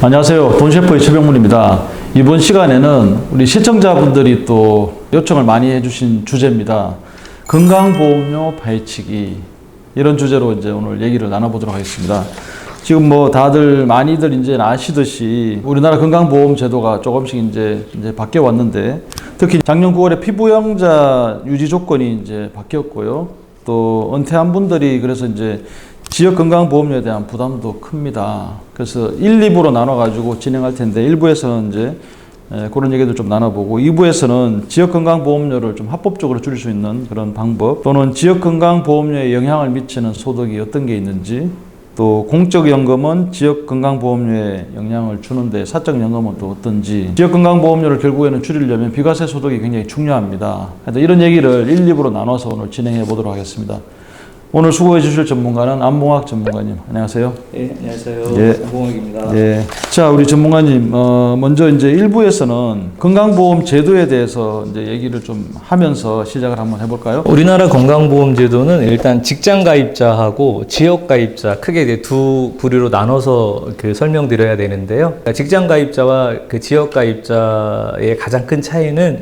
안녕하세요. 돈셰프의 최병문입니다. 이번 시간에는 우리 시청자분들이 또 요청을 많이 해주신 주제입니다. 건강보험료 파헤치기. 이런 주제로 이제 오늘 얘기를 나눠보도록 하겠습니다. 지금 뭐 다들 많이들 이제 아시듯이 우리나라 건강보험 제도가 조금씩 이제 바뀌어 왔는데, 특히 작년 9월에 피부양자 유지 조건이 이제 바뀌었고요. 또 은퇴한 분들이 그래서 이제 지역 건강보험료에 대한 부담도 큽니다. 그래서 1, 2부로 나눠가지고 진행할 텐데, 1부에서는 이제 그런 얘기도 좀 나눠보고, 2부에서는 지역 건강보험료를 좀 합법적으로 줄일 수 있는 그런 방법, 또는 지역 건강보험료에 영향을 미치는 소득이 어떤 게 있는지, 또 공적연금은 지역 건강보험료에 영향을 주는데 사적연금은 또 어떤지, 지역 건강보험료를 결국에는 줄이려면 비과세 소득이 굉장히 중요합니다. 그래서 이런 얘기를 1, 2부로 나눠서 오늘 진행해 보도록 하겠습니다. 오늘 수고해 주실 전문가는 안봉학 전문가님. 안녕하세요. 네, 안녕하세요. 예. 안봉학입니다. 예. 자, 우리 전문가님, 먼저 이제 1부에서는 건강보험 제도에 대해서 이제 얘기를 좀 하면서 시작을 한번 해볼까요? 우리나라 건강보험제도는 일단 직장 가입자하고 지역 가입자 크게 이제 두 부류로 나눠서 설명드려야 되는데요. 그러니까 직장 가입자와 그 지역 가입자의 가장 큰 차이는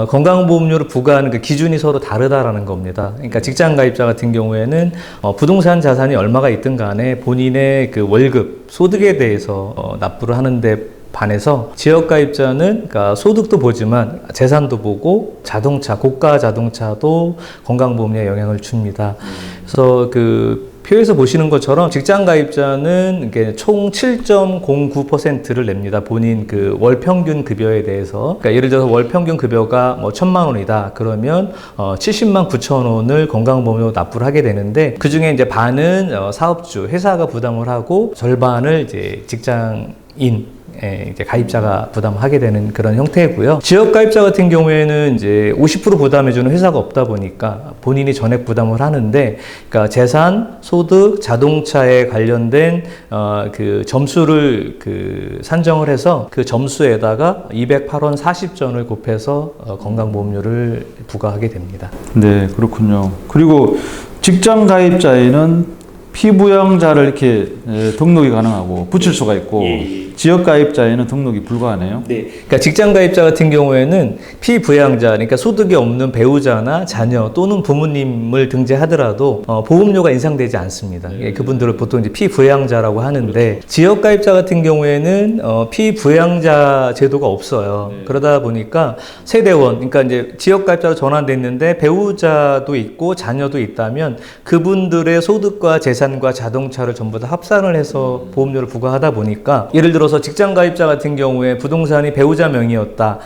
건강보험료를 부과하는 그 기준이 서로 다르다라는 겁니다. 그러니까 직장 가입자 같은 경우에는 부동산 자산이 얼마가 있든 간에 본인의 그 월급, 소득에 대해서 납부를 하는데 반해서 지역 가입자는 그러니까 소득도 보지만 재산도 보고 자동차, 고가 자동차도 건강보험료에 영향을 줍니다. 그래서 그 표에서 보시는 것처럼 직장 가입자는 총 7.09%를 냅니다. 본인 그 월 평균 급여에 대해서. 그러니까 예를 들어서 월 평균 급여가 뭐 1,000만 원이다. 그러면 70만 9천 원을 건강보험료로 납부를 하게 되는데, 그 중에 이제 반은 사업주, 회사가 부담을 하고 절반을 이제 직장인 이제 가입자가 부담하게 되는 그런 형태고요. 지역 가입자 같은 경우에는 이제 50% 부담해주는 회사가 없다 보니까 본인이 전액 부담을 하는데, 그러니까 재산, 소득, 자동차에 관련된 그 점수를 산정을 해서 그 점수에다가 208원 40전을 곱해서 건강보험료를 부과하게 됩니다. 네, 그렇군요. 그리고 직장 가입자에는 피부양자를 이렇게 등록이 가능하고 붙일 수가 있고, 지역 가입자에는 등록이 불가하네요. 네. 그러니까 직장 가입자 같은 경우에는 피부양자, 그러니까 소득이 없는 배우자나 자녀 또는 부모님을 등재하더라도 보험료가 인상되지 않습니다. 그분들을 보통 이제 피부양자라고 하는데, 지역 가입자 같은 경우에는 피부양자 제도가 없어요. 그러다 보니까 세대원, 그러니까 이제 지역 가입자로 전환됐는데 배우자도 있고 자녀도 있다면 그분들의 소득과 재산과 자동차를 전부 다 합산을 해서 보험료를 부과하다 보니까, 예를 들어서 직장 가입자 같은 경우에 부동산이 배우자 명의였다.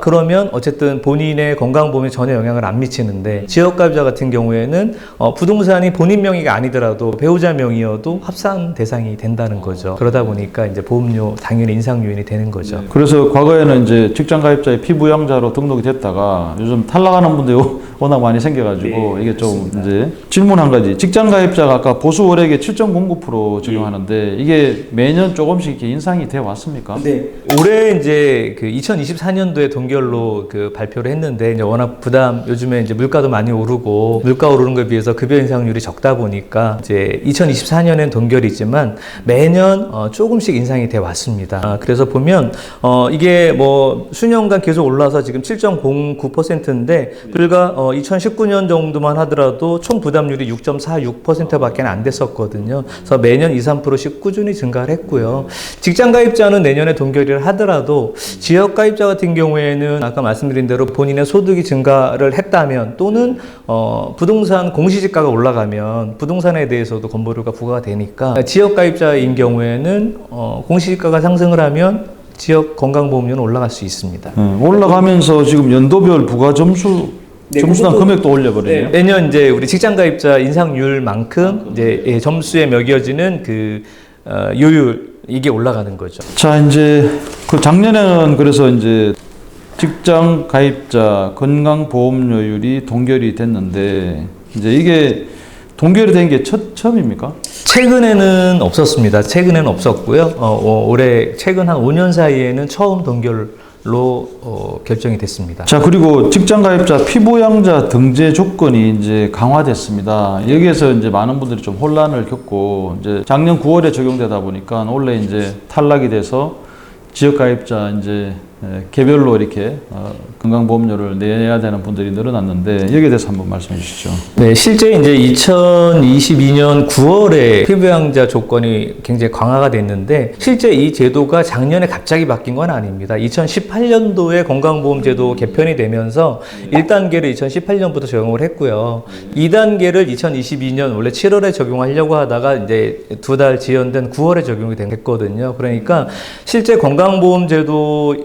그러면 어쨌든 본인의 건강보험에 전혀 영향을 안 미치는데, 지역 가입자 같은 경우에는 부동산이 본인 명의가 아니더라도 배우자 명의여도 합산 대상이 된다는 거죠. 그러다 보니까 이제 보험료 당연히 인상 요인이 되는 거죠. 그래서 과거에는 이제 직장 가입자의 피부양자로 등록이 됐다가 요즘 탈락하는 분들이 워낙 많이 생겨가지고, 이게 좀 이제 질문 한 가지. 직장 가입자가 아까 보수 월액의 7.09% 적용하는데, 이게 매년 조금씩 이렇게 인상이 되어 왔습니까? 네. 올해 이제 그 2024년도에 동결로 발표를 했는데, 이제 워낙 요즘에 이제 물가도 많이 오르고, 물가 오르는 것에 비해서 급여 인상률이 적다 보니까 이제 2024년엔 동결이지만 매년 조금씩 인상이 되어 왔습니다. 그래서 보면 이게 뭐 수년간 계속 올라서 지금 7.09%인데, 불과 2019년 정도만 하더라도 총 부담률이 6.46%밖에 안 됐었거든요. 그래서 매년 2, 3%씩 꾸준히 증가를 했고요. 직장 가입자는 내년에 동결을 하더라도 지역 가입자 같은 경우에는 아까 말씀드린 대로 본인의 소득이 증가를 했다면, 또는 부동산 공시지가가 올라가면 부동산에 대해서도 건보료가 부과가 되니까, 지역 가입자인 경우에는 공시지가가 상승을 하면 지역 건강보험료는 올라갈 수 있습니다. 올라가면서 지금 연도별 부과 점수당 금액도 올려버리네요. 매년 이제 우리 직장 가입자 인상률만큼 이제 점수에 매겨지는 요율, 이게 올라가는 거죠. 자, 이제 작년에는 그래서 이제 직장 가입자 건강보험료율이 동결이 됐는데, 이제 이게 동결이 된 게 처음입니까? 최근에는 없었습니다. 최근에는 없었고요. 올해 최근 한 5년 사이에는 처음 동결 결정이 됐습니다. 자, 그리고 직장가입자 피부양자 등재 조건이 이제 강화됐습니다. 여기에서 이제 많은 분들이 좀 혼란을 겪고, 이제 작년 9월에 적용되다 보니까 원래 이제 탈락이 돼서 지역가입자 이제 개별로 이렇게 건강보험료를 내야 되는 분들이 늘어났는데, 여기에 대해서 한번 말씀해 주시죠. 네, 실제 이제 2022년 9월에 피부양자 조건이 굉장히 강화가 됐는데, 실제 이 제도가 작년에 갑자기 바뀐 건 아닙니다. 2018년도에 건강보험제도 개편이 되면서 1단계를 2018년부터 적용을 했고요. 2단계를 2022년 원래 7월에 적용하려고 하다가 이제 2달 지연된 9월에 적용이 됐거든요. 그러니까 실제 건강보험제도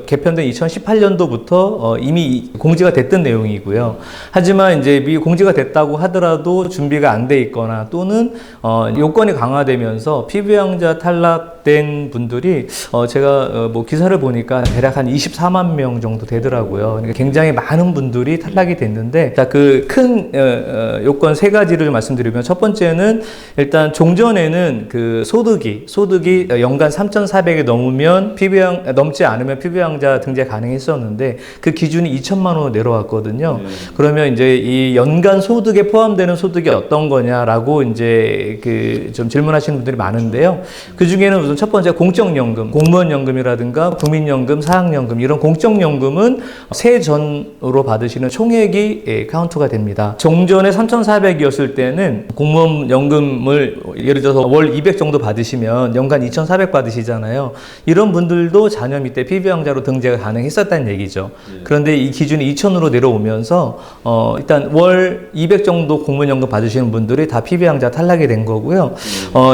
개편된 2018년도부터 이미 공지가 됐던 내용이고요. 하지만 이제 미 공지가 됐다고 하더라도 준비가 안 돼 있거나 또는 요건이 강화되면서 피부양자 탈락된 분들이 제가 뭐 기사를 보니까 대략 한 24만 명 정도 되더라고요. 그러니까 굉장히 많은 분들이 탈락이 됐는데, 그 큰 요건 세 가지를 말씀드리면, 첫 번째는 일단 종전에는 그 소득이 연간 3,400이 넘지 않으면 피부양자 등재 가능했었는데, 그 기준이 2천만 원으로 내려왔거든요. 그러면 이제 이 연간 소득에 포함되는 소득이 어떤 거냐라고 이제 그 좀 질문하시는 분들이 많은데요. 그 중에는 우선 첫 번째 공적연금, 공무원연금이라든가 국민연금, 사학연금, 이런 공적연금은 세전으로 받으시는 총액이 카운트가 됩니다. 종전에 3,400이었을 때는 공무원연금을 예를 들어서 월 200 정도 받으시면 연간 2,400 받으시잖아요. 이런 분들도 자녀 밑에 피부양자로 등재가 가능했었다는 얘기죠. 그런데 이 기준이 2,000으로 내려오면서 일단 월 200 정도 공무원연금 받으시는 분들이 다 피부양자 탈락이 된 거고요.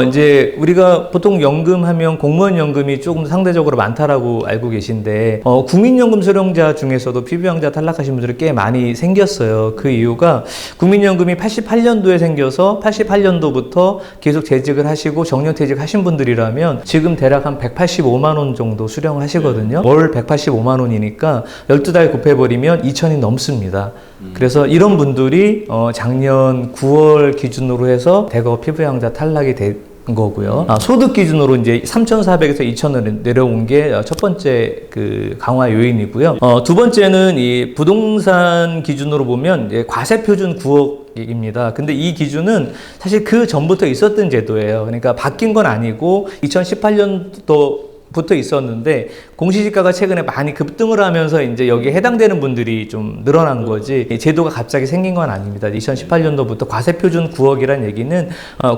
이제 우리가 보통 연금하면 공무원연금이 조금 상대적으로 많다라고 알고 계신데, 국민연금 수령자 중에서도 피부양자 탈락하신 분들이 꽤 많이 생겼어요. 그 이유가 국민연금이 88년도에 생겨서 88년도부터 계속 재직을 하시고 정년퇴직 하신 분들이라면 지금 대략 한 185만 원 정도 수령을 하시거든요. 월 185만 원이니까 12달 곱해버리면 2천이 넘습니다. 그래서 이런 분들이 작년 9월 기준으로 해서 대거 피부양자 탈락이 된 거고요. 소득 기준으로 이제 3,400에서 2,000을 내려온 게 첫 번째 그 강화 요인이고요. 두 번째는 이 부동산 기준으로 보면 이제 과세표준 9억입니다. 근데 이 기준은 사실 그 전부터 있었던 제도예요. 그러니까 바뀐 건 아니고 2018년도 부터 있었는데, 공시지가가 최근에 많이 급등을 하면서 이제 여기에 해당되는 분들이 좀 늘어난 거지, 제도가 갑자기 생긴 건 아닙니다. 2018년도부터 과세표준 9억이란 얘기는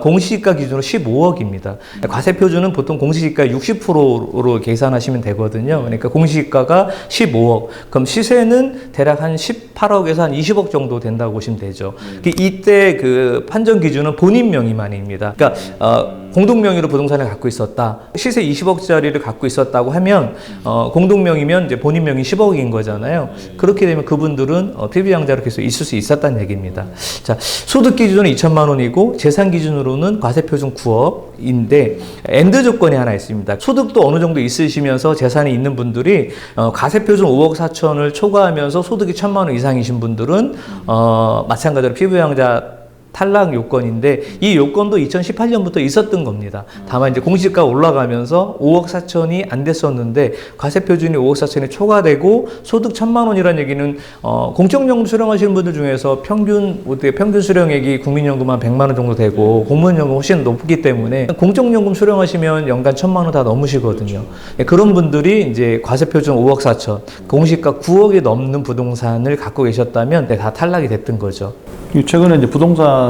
공시지가 기준으로 15억입니다. 과세표준은 보통 공시지가 60%로 계산하시면 되거든요. 그러니까 공시지가가 15억. 그럼 시세는 대략 한 18억에서 한 20억 정도 된다고 보시면 되죠. 이때 그 판정 기준은 본인 명의만입니다. 그러니까 공동명의로 부동산을 갖고 있었다. 시세 20억짜리를 갖고 있었다고 하면 공동명의면 이제 본인 명의 10억인 거잖아요. 그렇게 되면 그분들은 피부양자로 계속 있을 수 있었다는 얘기입니다. 자, 소득 기준은 2천만 원이고 재산 기준으로는 과세표준 9억인데 엔드 조건이 하나 있습니다. 소득도 어느 정도 있으시면서 재산이 있는 분들이 과세표준 5억 4천을 초과하면서 소득이 1,000만 원 이상이신 분들은 마찬가지로 피부양자 탈락 요건인데, 이 요건도 2018년부터 있었던 겁니다. 다만 이제 공시지가 올라가면서 5억 4천이 안 됐었는데 과세표준이 5억 4천이 초과되고 소득 1,000만 원이라는 얘기는 공적연금 수령하시는 분들 중에서 평균 수령액이 국민연금 한 100만 원 정도 되고 공무원연금 훨씬 높기 때문에 공적연금 수령하시면 연간 1,000만 원 다 넘으시거든요. 그런 분들이 이제 과세표준 5억 4천, 공시지가 9억이 넘는 부동산을 갖고 계셨다면 다 탈락이 됐던 거죠. 최근에 이제 부동산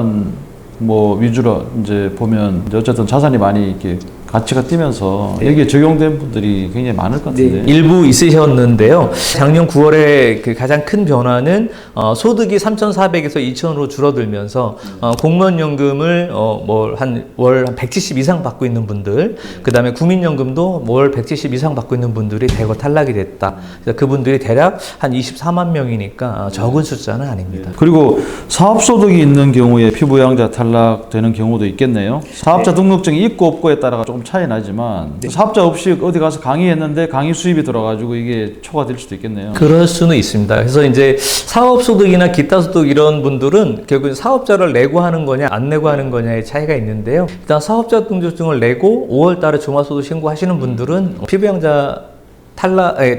위주로 이제 보면 이제 어쨌든 자산이 많이 이렇게 가치가 뛰면서 여기에 적용된 분들이 굉장히 많을 것 같은데. 네, 일부 있으셨는데요. 작년 9월에 그 가장 큰 변화는 소득이 3,400에서 2,000으로 줄어들면서 공무원연금을 월 170 이상 받고 있는 분들, 그 다음에 국민연금도 월 170 이상 받고 있는 분들이 대거 탈락이 됐다. 그래서 그분들이 대략 한 24만 명이니까 적은 숫자는 아닙니다. 그리고 사업소득이 있는 경우에 피부양자 탈락되는 경우도 있겠네요. 사업자 등록증이 있고 없고에 따라 조금 차이 나지만 사업자 없이 어디 가서 강의했는데 강의 수입이 들어가지고 이게 초과될 수도 있겠네요. 그럴 수는 있습니다. 그래서 이제 사업소득이나 기타 소득 이런 분들은 결국 사업자를 내고 하는 거냐 안 내고 하는 거냐의 차이가 있는데요. 일단 사업자 등록증을 내고 5월 달에 중과소득 신고하시는 분들은 피부양자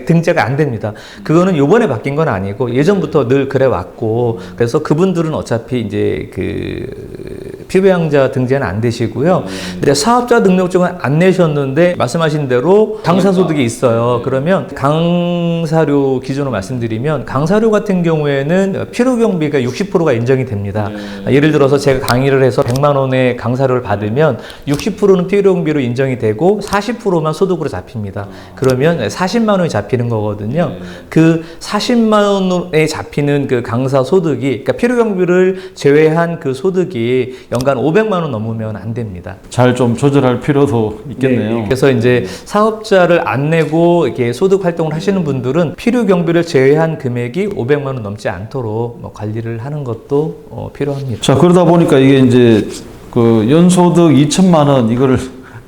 등재가 안 됩니다. 그거는 요번에 바뀐 건 아니고 예전부터 늘 그래 왔고, 그래서 그분들은 어차피 이제 그 피부양자 등재는 안 되시고요. 근데 사업자 등록증은 안 내셨는데 말씀하신 대로 강사소득이 있어요. 그러면 강사료 기준으로 말씀드리면, 강사료 같은 경우에는 필요경비가 60%가 인정이 됩니다. 예를 들어서 제가 강의를 해서 100만 원의 강사료를 받으면 60%는 필요경비로 인정이 되고 40%만 소득으로 잡힙니다. 그러면 40만 원이 잡히는 거거든요. 그 40만 원에 잡히는 그 강사 소득이, 그러니까 필요경비를 제외한 그 소득이 연간 500만 원 넘으면 안 됩니다. 잘 좀 조절할 필요도 있겠네요. 네, 그래서 이제 사업자를 안 내고 이렇게 소득 활동을 하시는 분들은 필요 경비를 제외한 금액이 500만 원 넘지 않도록 뭐 관리를 하는 것도 필요합니다. 자, 그러다 보니까 이게 이제 그 연소득 2천만 원 이거를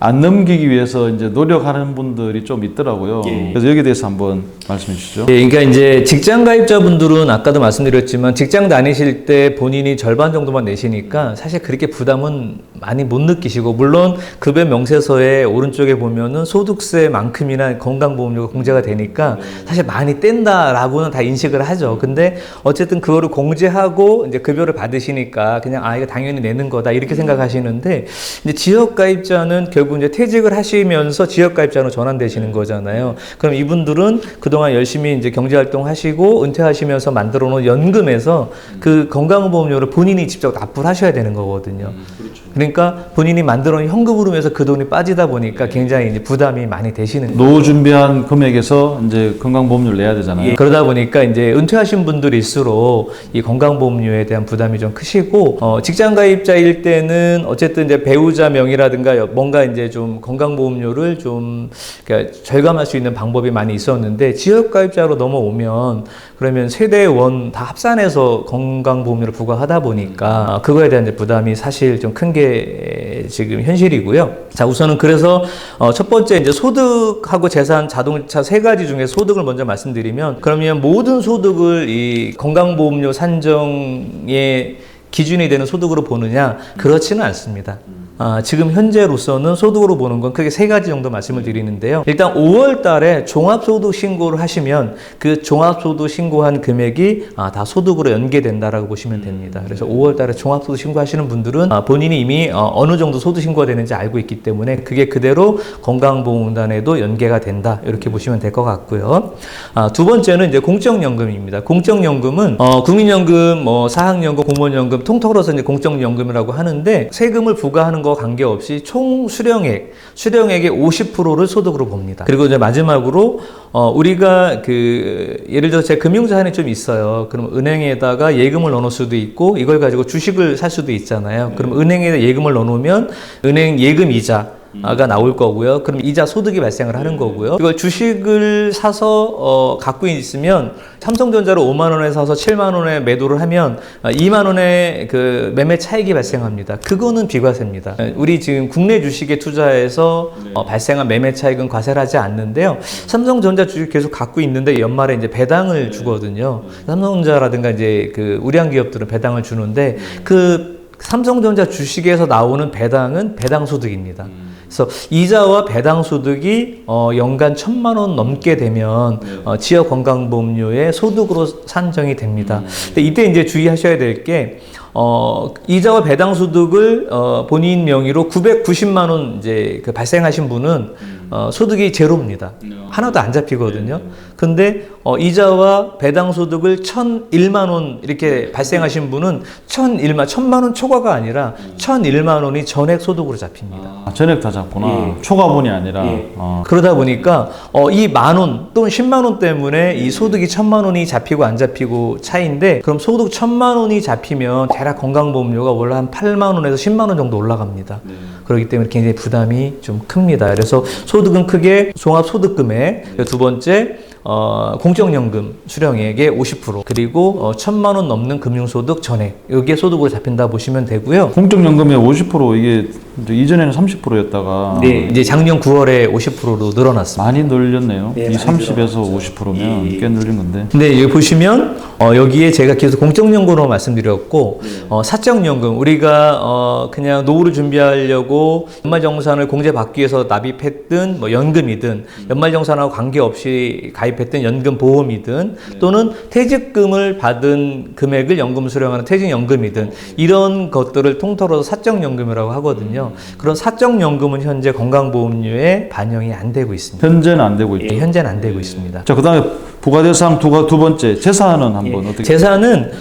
안 넘기기 위해서 이제 노력하는 분들이 좀 있더라고요. 그래서 여기에 대해서 한번 말씀해 주시죠. 예, 그러니까 이제 직장 가입자분들은 아까도 말씀드렸지만 직장 다니실 때 본인이 절반 정도만 내시니까 사실 그렇게 부담은 많이 못 느끼시고, 물론 급여 명세서에 오른쪽에 보면은 소득세만큼이나 건강보험료가 공제가 되니까 사실 많이 뗀다라고는 다 인식을 하죠. 근데 어쨌든 그거를 공제하고 이제 급여를 받으시니까 그냥 이거 당연히 내는 거다 이렇게 생각하시는데, 이제 지역 가입자는 결국 이제 퇴직을 하시면서 지역 가입자로 전환되시는 거잖아요. 그럼 이분들은 그동안 열심히 이제 경제활동 하시고 은퇴하시면서 만들어 놓은 연금에서 그 건강보험료를 본인이 직접 납부를 하셔야 되는 거거든요. 그러니까 본인이 만들어 놓은 현금으로 해서 그 돈이 빠지다 보니까 굉장히 이제 부담이 많이 되시는 거예요. 노후 준비한 금액에서 이제 건강보험료를 내야 되잖아요. 예, 그러다 보니까 이제 은퇴하신 분들일수록 이 건강보험료에 대한 부담이 좀 크시고, 직장 가입자일 때는 어쨌든 이제 배우자 명의라든가 뭔가 이제 좀 건강보험료를 좀 그러니까 절감할 수 있는 방법이 많이 있었는데, 지역 가입자로 넘어오면 그러면 세대원 다 합산해서 건강보험료를 부과하다 보니까 그거에 대한 이제 부담이 사실 좀 큰 게 지금 현실이고요. 자, 우선은 그래서 첫 번째 이제 소득하고 재산, 자동차 세 가지 중에 소득을 먼저 말씀드리면, 그러면 모든 소득을 이 건강보험료 산정의 기준이 되는 소득으로 보느냐? 그렇지는 않습니다. 지금 현재로서는 소득으로 보는 건 크게 세 가지 정도 말씀을 드리는데요. 일단 5월 달에 종합소득 신고를 하시면 그 종합소득 신고한 금액이 다 소득으로 연계된다라고 보시면 됩니다. 그래서 5월 달에 종합소득 신고하시는 분들은 본인이 이미 어느 정도 소득 신고가 되는지 알고 있기 때문에 그게 그대로 건강보험단에도 연계가 된다, 이렇게 보시면 될 것 같고요. 두 번째는 이제 공적연금입니다. 공적연금은 국민연금, 사학연금, 공무원연금 통틀어서 이제 공적연금이라고 하는데, 세금을 부과하는 거 관계없이 총 수령액의 50%를 소득으로 봅니다. 그리고 이제 마지막으로 우리가 예를 들어 제 금융자산이 좀 있어요. 그럼 은행에다가 예금을 넣어놓을 수도 있고, 이걸 가지고 주식을 살 수도 있잖아요. 그럼 은행에 예금을 넣어놓으면 은행 예금 이자가 나올 거고요. 그럼 이자 소득이 발생을 하는 거고요. 이걸 주식을 사서 갖고 있으면 삼성전자로 5만 원에 사서 7만 원에 매도를 하면 2만 원의 그 매매 차익이 발생합니다. 그거는 비과세입니다. 우리 지금 국내 주식에 투자해서 발생한 매매 차익은 과세를 하지 않는데요. 삼성전자 주식 계속 갖고 있는데 연말에 이제 배당을 주거든요. 삼성전자라든가 이제 그 우량 기업들은 배당을 주는데, 그 삼성전자 주식에서 나오는 배당은 배당 소득입니다. 그래서 이자와 배당 소득이 연간 1,000만 원 넘게 되면 지역 건강보험료의 소득으로 산정이 됩니다. 근데 이때 이제 주의하셔야 될 게, 이자와 배당 소득을 본인 명의로 990만 원 이제 발생하신 분은 소득이 제로입니다. 하나도 안 잡히거든요. 근데 이자와 배당 소득을 1,001만 원 이렇게 발생하신 분은 1,000만 원 초과가 아니라 1,001만 원이 전액 소득으로 잡힙니다. 전액 다 잡구나. 초과분이 아니라. 그러다 보니까 이 10,000원 또는 10만 원 때문에 이 소득이 1,000만 원이 잡히고 안 잡히고 차이인데, 그럼 소득 1,000만 원이 잡히면 대략 건강보험료가 원래 한 8만 원에서 10만 원 정도 올라갑니다. 그렇기 때문에 굉장히 부담이 좀 큽니다. 그래서 소득은 크게 종합소득금액, 두 번째 공적연금 수령액의 50% 그리고 1,000만 원 넘는 금융소득 전액 여기에 소득으로 잡힌다 보시면 되고요. 공적연금의 50% 이게 이제 이전에는 30%였다가 네, 이제 작년 9월에 50%로 늘어났습니다. 많이 늘렸네요. 네, 이 많이 30에서 늘어났죠. 50%면 예. 꽤 늘린 건데. 근데 여기 보시면 여기에 제가 계속 공적연금으로 말씀드렸고 사적연금 우리가 그냥 노후를 준비하려고 연말정산을 공제받기 위해서 납입했든 뭐 연금이든 연말정산하고 관계없이 가입했던 연금보험이든 또는 퇴직금을 받은 금액을 연금 수령하는 퇴직연금이든 이런 것들을 통틀어서 사적연금이라고 하거든요. 그런 사적연금은 현재 건강보험료에 반영이 안 되고 있습니다. 현재는 안 되고 있죠. 예, 현재는 안 되고 있습니다. 자, 그다음에 부가대상 두 번째 재산은 한번 어떻게? 재산은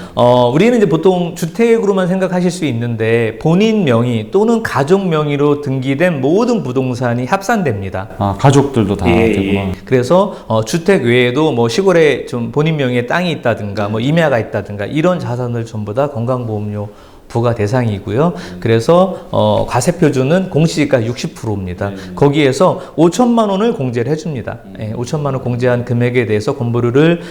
우리는 이제 보통 주택으로만 생각하실 수 있는데 본인 명의 또는 가족 명의로 등기된 모든 부동산이 합산됩니다. 아, 가족들도 다 되구나. 그래서 주택 외에도 뭐 시골에 좀 본인 명의의 땅이 있다든가 뭐 임야가 있다든가 이런 자산을 전부 다 건강보험료 부과 대상이고요. 그래서 과세 표준은 공시지가 60%입니다. 거기에서 5천만 원을 공제를 해줍니다. 5천만 원 공제한 금액에 대해서 건보료를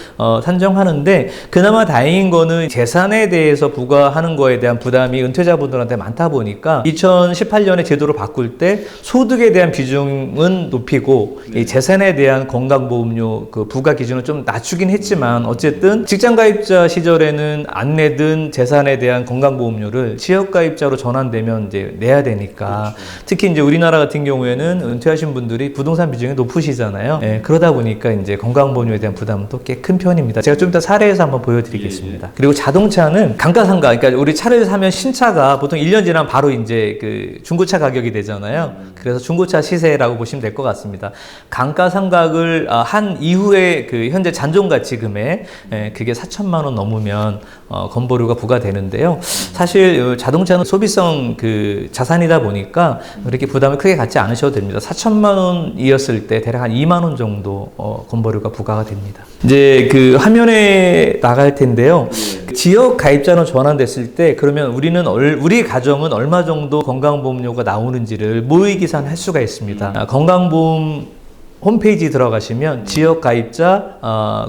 산정하는데 그나마 다행인 거는 재산에 대해서 부과하는 거에 대한 부담이 은퇴자분들한테 많다 보니까 2018년에 제도를 바꿀 때 소득에 대한 비중은 높이고 이 재산에 대한 건강보험료 그 부과 기준을 좀 낮추긴 했지만 어쨌든 직장가입자 시절에는 안 내던 재산에 대한 건강보험료 를 지역가입자로 전환되면 이제 내야 되니까 특히 이제 우리나라 같은 경우에는 은퇴하신 분들이 부동산 비중이 높으시잖아요. 그러다 보니까 이제 건강보험료에 대한 부담은 또 꽤 큰 편입니다. 제가 좀 이따 사례에서 한번 보여드리겠습니다. 그리고 자동차는 감가상가, 그러니까 우리 차를 사면 신차가 보통 1년 지나면 바로 이제 그 중고차 가격이 되잖아요. 그래서 중고차 시세라고 보시면 될 것 같습니다. 감가상각을 한 이후에 그 현재 잔존가치 금액 그게 4천만 원 넘으면 건보료가 부과되는데요. 사실 자동차는 소비성 그 자산이다 보니까 그렇게 부담을 크게 갖지 않으셔도 됩니다. 4천만 원이었을 때 대략 한 2만 원 정도 건보료가 부과가 됩니다. 이제 그 화면에 나갈 텐데요. 지역 가입자로 전환됐을 때 그러면 우리 가정은 얼마 정도 건강보험료가 나오는지를 모의 계산할 수가 있습니다. 건강보험 홈페이지 들어가시면 지역 가입자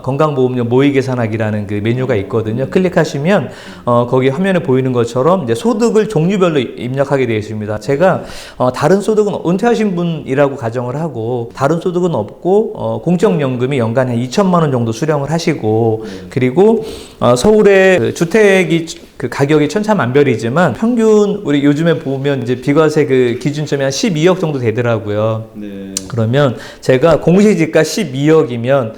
건강보험료 모의 계산하기라는 그 메뉴가 있거든요. 클릭하시면 거기 화면에 보이는 것처럼 이제 소득을 종류별로 입력하게 되어 있습니다. 제가 다른 소득은 은퇴하신 분이라고 가정을 하고 다른 소득은 없고 공적연금이 연간 한 2천만 원 정도 수령을 하시고 그리고 서울의 그 주택이 그 가격이 천차만별이지만 평균 우리 요즘에 보면 이제 비과세 그 기준점이 한 12억 정도 되더라고요. 네. 그러면 제가 공시지가 12억이면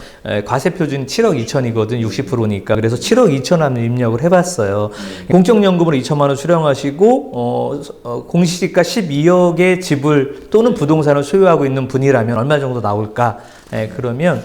과세 표준 7억 2천이거든 60%니까 그래서 7억 2천 원 입력을 해봤어요. 공적연금으로 2천만 원 수령하시고 공시지가 12억의 집을 또는 부동산을 소유하고 있는 분이라면 얼마 정도 나올까? 그러면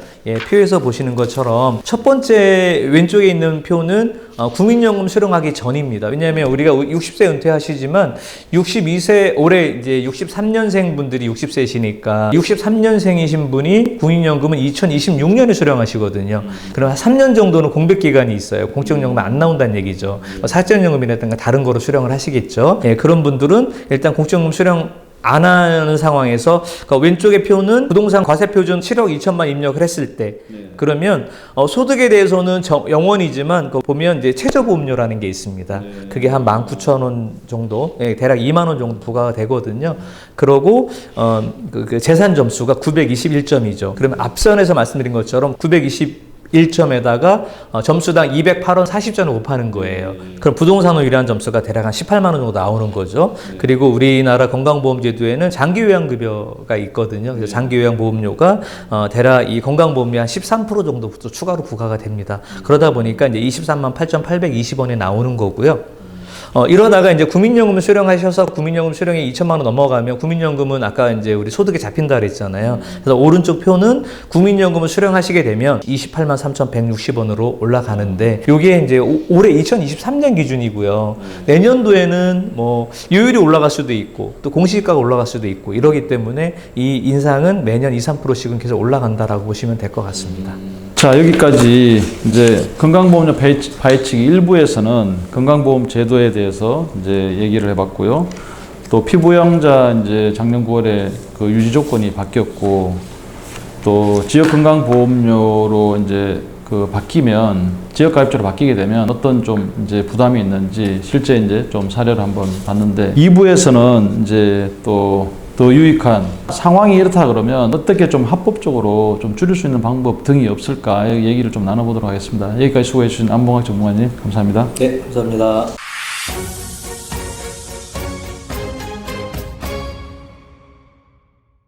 표에서 보시는 것처럼 첫 번째 왼쪽에 있는 표는 국민연금 수령하기 전입니다. 왜냐하면 우리가 60세 은퇴하시지만 62세 올해 이제 63년생 분들이 60세시니까 63년생이신 분이 국민연금은 2026년에 수령하시거든요. 그럼 한 3년 정도는 공백 기간이 있어요. 공적연금 안 나온다는 얘기죠. 사적연금이라든가 다른 거로 수령을 하시겠죠. 그런 분들은 일단 공적연금 수령 안 하는 상황에서 그 왼쪽의 표는 부동산 과세 표준 7억 2천만 입력을 했을 때 그러면 소득에 대해서는 영원이지만 그 보면 이제 최저보험료라는 게 있습니다. 그게 한 19,000원 정도 대략 2만 원 정도 부과가 되거든요. 그러고 그 재산 점수가 921점이죠. 그러면 앞선에서 말씀드린 것처럼 921점에다가 점수당 208원 40전을 곱하는 거예요. 그럼 부동산으로 일하는 점수가 대략 한 18만 원 정도 나오는 거죠. 그리고 우리나라 건강보험제도에는 장기요양급여가 있거든요. 그래서 장기요양보험료가 대략 이 건강보험료 한 13% 정도부터 추가로 부과가 됩니다. 그러다 보니까 이제 23만 8,820원에 나오는 거고요. 이러다가 이제 국민연금을 수령하셔서 국민연금 수령이 2천만 원 넘어가면 국민연금은 아까 이제 우리 소득에 잡힌다 그랬잖아요. 그래서 오른쪽 표는 국민연금을 수령하시게 되면 28만 3,160원으로 올라가는데 요게 이제 올해 2023년 기준이고요. 내년도에는 뭐 요율이 올라갈 수도 있고 또 공시지가가 올라갈 수도 있고 이러기 때문에 이 인상은 매년 2, 3%씩은 계속 올라간다라고 보시면 될 것 같습니다. 자, 여기까지 이제 건강보험료 파헤치기 1부에서는 건강보험 제도에 대해서 이제 얘기를 해봤고요. 또 피부양자 이제 작년 9월에 그 유지 조건이 바뀌었고 또 지역건강보험료로 이제 그 바뀌면 지역가입자로 바뀌게 되면 어떤 좀 이제 부담이 있는지 실제 이제 좀 사례를 한번 봤는데 2부에서는 이제 또 더 유익한 상황이 이렇다 그러면 어떻게 좀 합법적으로 좀 줄일 수 있는 방법 등이 없을까 얘기를 좀 나눠보도록 하겠습니다. 여기까지 수고해 주신 안봉학 전문가님 감사합니다. 네, 감사합니다.